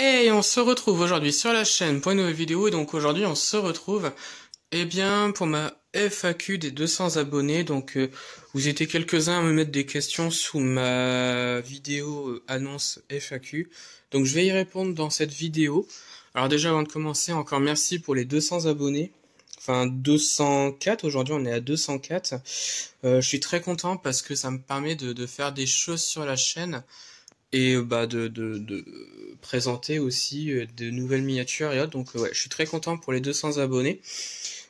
Et on se retrouve aujourd'hui sur la chaîne pour une nouvelle vidéo. Et donc aujourd'hui on se retrouve pour ma FAQ des 200 abonnés. Donc vous étiez quelques-uns à me mettre des questions sous ma vidéo annonce FAQ. Donc je vais y répondre dans cette vidéo. Alors déjà avant de commencer, encore merci pour les 200 abonnés. Enfin 204, aujourd'hui on est à 204. Je suis très content parce que ça me permet de faire des choses sur la chaîne. Et de présenter aussi de nouvelles miniatures et autres. Donc ouais, je suis très content pour les 200 abonnés.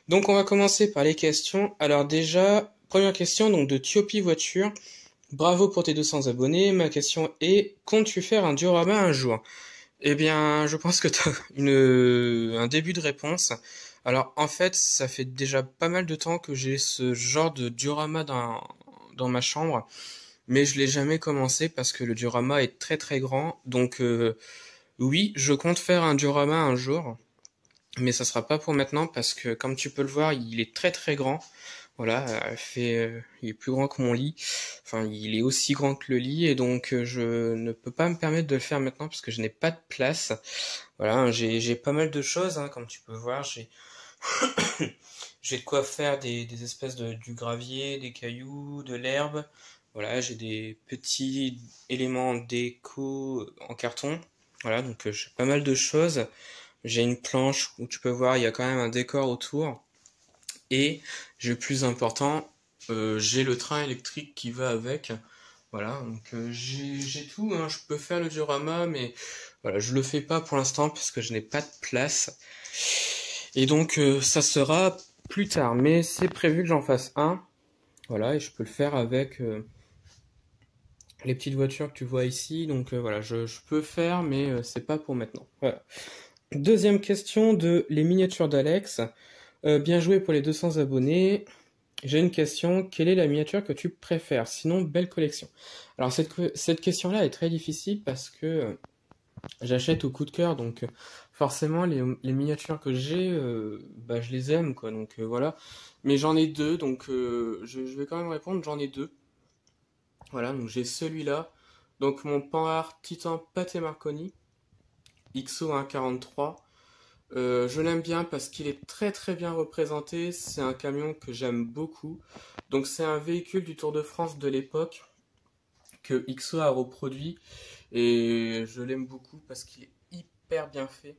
Donc on va commencer par les questions. Alors déjà, première question donc de Thiopi Voiture. Bravo pour tes 200 abonnés. Ma question est, comptes-tu faire un diorama un jour? Eh bien, je pense que tu as un début de réponse. Alors en fait, ça fait déjà pas mal de temps que j'ai ce genre de diorama dans ma chambre. Mais je l'ai jamais commencé parce que le diorama est très très grand. Donc oui, je compte faire un diorama un jour, mais ça sera pas pour maintenant parce que comme tu peux le voir, il est très très grand. Voilà, il est plus grand que mon lit. Enfin, il est aussi grand que le lit et donc je ne peux pas me permettre de le faire maintenant parce que je n'ai pas de place. Voilà, j'ai pas mal de choses, hein, comme tu peux voir. J'ai de quoi faire des espèces du gravier, des cailloux, de l'herbe. Voilà, j'ai des petits éléments déco en carton. Voilà, donc j'ai pas mal de choses. J'ai une planche où tu peux voir, il y a quand même un décor autour. Et j'ai le plus important, j'ai le train électrique qui va avec. Voilà, donc j'ai tout, hein. Je peux faire le diorama, mais voilà, je le fais pas pour l'instant parce que je n'ai pas de place. Et donc ça sera plus tard, mais c'est prévu que j'en fasse un. Voilà, et je peux le faire avec les petites voitures que tu vois ici. Donc voilà, je peux faire, mais c'est pas pour maintenant. Voilà. Deuxième question de les miniatures d'Alex. Bien joué pour les 200 abonnés. J'ai une question. Quelle est la miniature que tu préfères? Sinon, belle collection. Alors cette question-là est très difficile parce que j'achète au coup de cœur, donc forcément les miniatures que j'ai, je les aime, quoi. Donc voilà. Mais j'en ai deux, donc je vais quand même répondre. J'en ai deux. Voilà, donc j'ai celui-là. Donc mon Panhard Titan Pathé Marconi XO 143. Je l'aime bien parce qu'il est très très bien représenté. C'est un camion que j'aime beaucoup. Donc c'est un véhicule du Tour de France de l'époque que XO a reproduit et je l'aime beaucoup parce qu'il est hyper bien fait.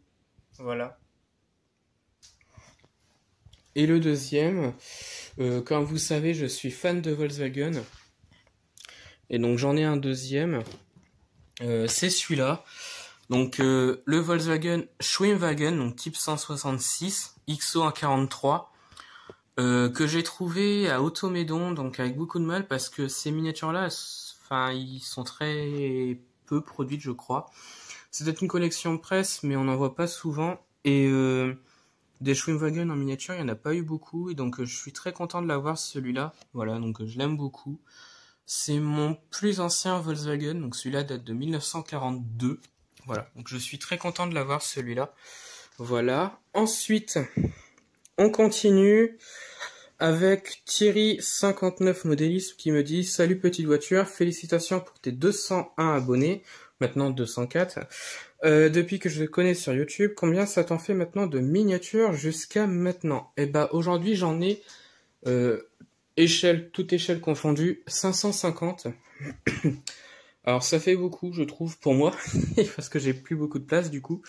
Voilà. Et le deuxième, comme vous savez, je suis fan de Volkswagen. Et donc j'en ai un deuxième. C'est celui-là. Donc le Volkswagen Schwimmwagen, donc type 166, XO 143, que j'ai trouvé à Automédon, donc avec beaucoup de mal parce que ces miniatures-là, enfin, ils sont très peu produites, je crois. C'est peut-être une collection presse, mais on n'en voit pas souvent. Et des Schwimmwagen en miniature, il n'y en a pas eu beaucoup. Et donc je suis très content de l'avoir celui-là. Voilà, donc je l'aime beaucoup. C'est mon plus ancien Volkswagen, donc celui-là date de 1942. Voilà, donc je suis très content de l'avoir celui-là. Voilà. Ensuite, on continue avec Thierry59 Modéliste qui me dit: Salut petite voiture, félicitations pour tes 201 abonnés, maintenant 204. Depuis que je le connais sur YouTube, combien ça t'en fait maintenant de miniatures jusqu'à maintenant? Eh ben aujourd'hui j'en ai toute échelle confondue, 550. Alors ça fait beaucoup, je trouve, pour moi, parce que j'ai plus beaucoup de place du coup.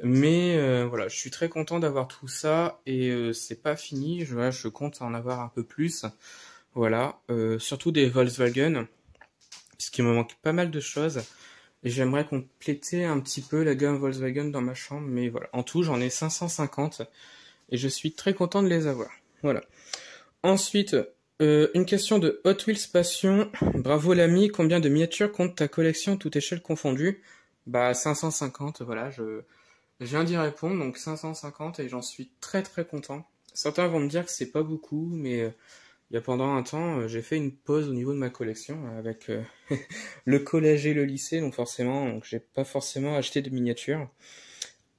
Mais voilà, je suis très content d'avoir tout ça et c'est pas fini. Je compte en avoir un peu plus. Voilà, surtout des Volkswagen, puisqu'il me manque pas mal de choses. Et j'aimerais compléter un petit peu la gamme Volkswagen dans ma chambre. Mais voilà, en tout, j'en ai 550 et je suis très content de les avoir. Voilà. Ensuite, une question de Hot Wheels Passion. Bravo l'ami, combien de miniatures compte ta collection toute échelle confondue? Bah 550, voilà, je viens d'y répondre, donc 550 et j'en suis très très content. Certains vont me dire que c'est pas beaucoup, mais il y a pendant un temps, j'ai fait une pause au niveau de ma collection avec le collège et le lycée, donc forcément, donc j'ai pas forcément acheté de miniatures.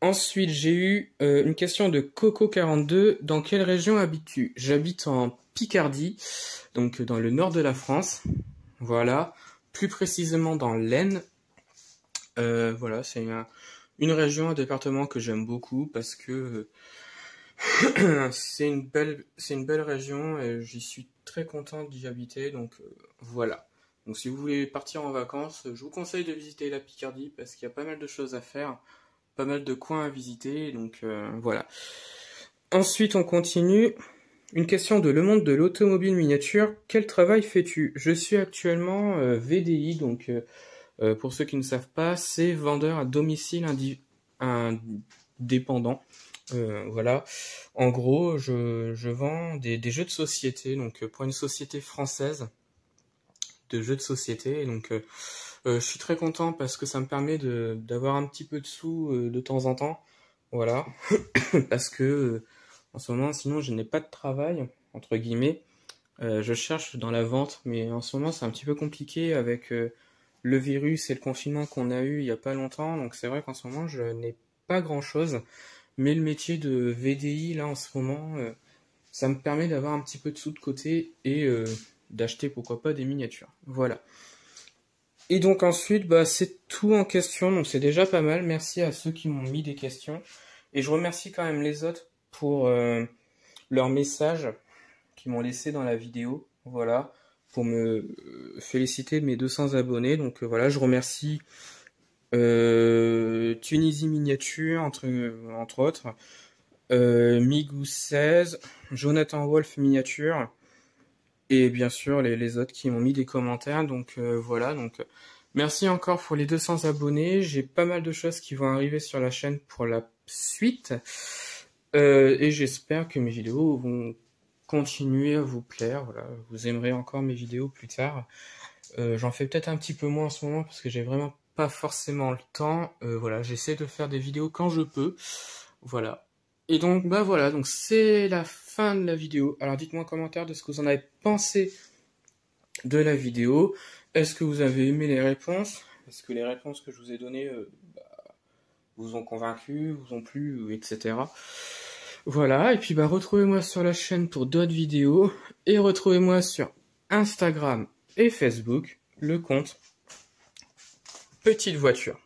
Ensuite, j'ai eu une question de Coco42. Dans quelle région habites-tu? J'habite en Picardie, donc dans le nord de la France. Voilà, plus précisément dans l'Aisne. Voilà, c'est Une région, un département que j'aime beaucoup parce que c'est une belle région et j'y suis très content d'y habiter, donc voilà. Donc si vous voulez partir en vacances, je vous conseille de visiter la Picardie parce qu'il y a pas mal de choses à faire, pas mal de coins à visiter, donc voilà. Ensuite, on continue. Une question de Le Monde de l'automobile miniature. Quel travail fais-tu? Je suis actuellement VDI, donc pour ceux qui ne savent pas, c'est vendeur à domicile indépendant. Voilà. En gros, je vends des jeux de société, donc pour une société française de jeux de société. Et donc, je suis très content parce que ça me permet d'avoir un petit peu de sous de temps en temps. Voilà. Parce que en ce moment, sinon, je n'ai pas de travail, entre guillemets. Je cherche dans la vente, mais en ce moment, c'est un petit peu compliqué avec le virus et le confinement qu'on a eu il y a pas longtemps. Donc, c'est vrai qu'en ce moment, je n'ai pas grand-chose. Mais le métier de VDI, là, en ce moment, ça me permet d'avoir un petit peu de sous de côté et d'acheter, pourquoi pas, des miniatures. Voilà. Et donc ensuite, bah, c'est tout en question, donc c'est déjà pas mal. Merci à ceux qui m'ont mis des questions. Et je remercie quand même les autres pour leurs messages qu'ils m'ont laissé dans la vidéo. Voilà. Pour me féliciter de mes 200 abonnés. Donc voilà, je remercie Tunisie Miniature, entre autres. Migou 16, Jonathan Wolf Miniature. Et bien sûr les autres qui m'ont mis des commentaires. Donc voilà, donc merci encore pour les 200 abonnés. J'ai pas mal de choses qui vont arriver sur la chaîne pour la suite. Et j'espère que mes vidéos vont continuer à vous plaire. Voilà, vous aimerez encore mes vidéos plus tard. J'en fais peut-être un petit peu moins en ce moment parce que j'ai vraiment pas forcément le temps. Voilà, j'essaie de faire des vidéos quand je peux. Voilà. Et donc, bah voilà, donc c'est la fin de la vidéo. Alors dites-moi en commentaire de ce que vous en avez pensé de la vidéo. Est-ce que vous avez aimé les réponses? Est-ce que les réponses que je vous ai données vous ont convaincu, vous ont plu, etc. Voilà, et puis bah retrouvez-moi sur la chaîne pour d'autres vidéos. Et retrouvez-moi sur Instagram et Facebook, le compte Petite Voiture.